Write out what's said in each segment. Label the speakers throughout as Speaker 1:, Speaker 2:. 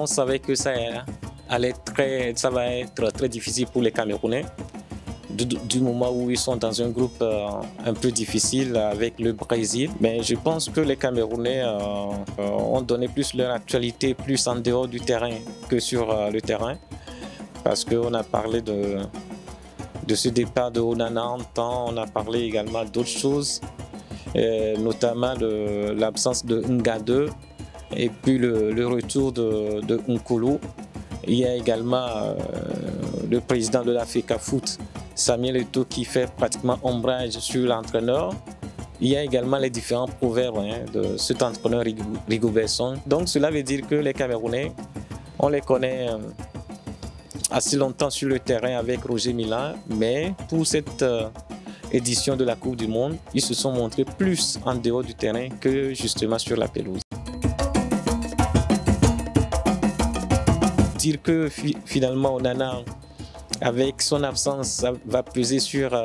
Speaker 1: on savait que ça va être très difficile pour les Camerounais. Du moment où ils sont dans un groupe un peu difficile avec le Brésil. Mais je pense que les Camerounais ont donné plus leur actualité plus en dehors du terrain que sur le terrain. Parce qu'on a parlé de ce départ de Onana en temps, on a parlé également d'autres choses, notamment de l'absence de Nga2 et puis le retour de Nkolo. Il y a également le président de la FECAFOOT, Samuel Eto'o, qui fait pratiquement ombrage sur l'entraîneur. Il y a également les différents proverbes de cet entraîneur Rigobert Song. Donc cela veut dire que les Camerounais, on les connaît assez longtemps sur le terrain avec Roger Mila, mais pour cette édition de la Coupe du Monde, ils se sont montrés plus en dehors du terrain que justement sur la pelouse. Dire que finalement Onana, avec son absence, ça va peser sur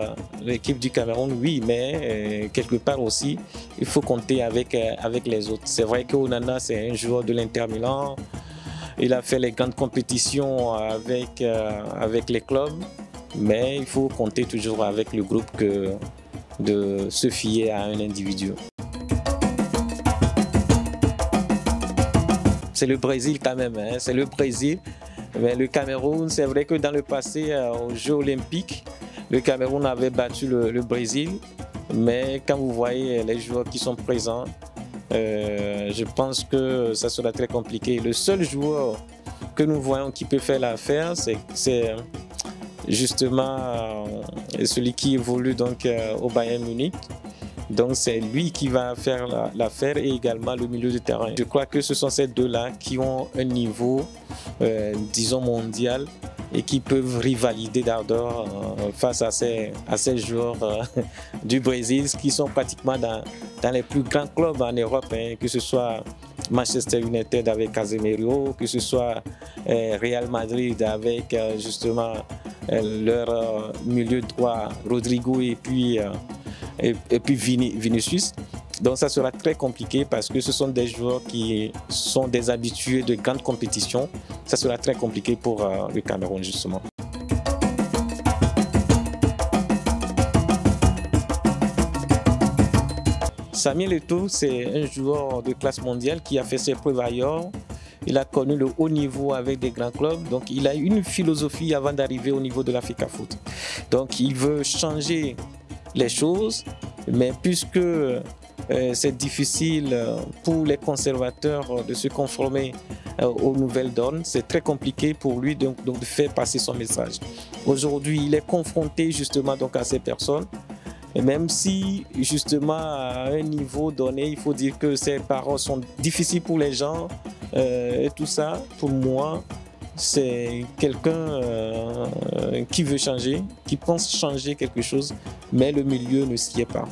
Speaker 1: l'équipe du Cameroun, oui, mais quelque part aussi, il faut compter avec les autres. C'est vrai que Onana, c'est un joueur de l'Inter Milan. Il a fait les grandes compétitions avec les clubs, mais il faut compter toujours avec le groupe que de se fier à un individu. C'est le Brésil quand même, c'est le Brésil. Mais le Cameroun, c'est vrai que dans le passé, aux Jeux Olympiques, le Cameroun avait battu le Brésil. Mais quand vous voyez les joueurs qui sont présents, je pense que ça sera très compliqué. Le seul joueur que nous voyons qui peut faire l'affaire, c'est justement celui qui évolue donc au Bayern Munich. Donc c'est lui qui va faire l'affaire et également le milieu de terrain. Je crois que ce sont ces deux-là qui ont un niveau, disons, mondial et qui peuvent rivaliser d'ardeur face à ces joueurs du Brésil qui sont pratiquement dans les plus grands clubs en Europe, que ce soit Manchester United avec Casemiro, que ce soit Real Madrid avec justement leur milieu droit Rodrigo et puis Vinicius. Donc ça sera très compliqué parce que ce sont des joueurs qui sont des habitués de grandes compétitions. Ça sera très compliqué pour le Cameroun justement. Samuel Eto'o, c'est un joueur de classe mondiale qui a fait ses preuves ailleurs. Il a connu le haut niveau avec des grands clubs. Donc il a une philosophie avant d'arriver au niveau de la FECAFOOT. Donc il veut changer les choses, mais puisque c'est difficile pour les conservateurs de se conformer aux nouvelles donnes, c'est très compliqué pour lui donc de faire passer son message. Aujourd'hui, il est confronté justement donc à ces personnes, et même si justement à un niveau donné, il faut dire que ces paroles sont difficiles pour les gens et tout ça, pour moi, c'est quelqu'un qui veut changer, qui pense changer quelque chose, mais le milieu ne s'y est pas.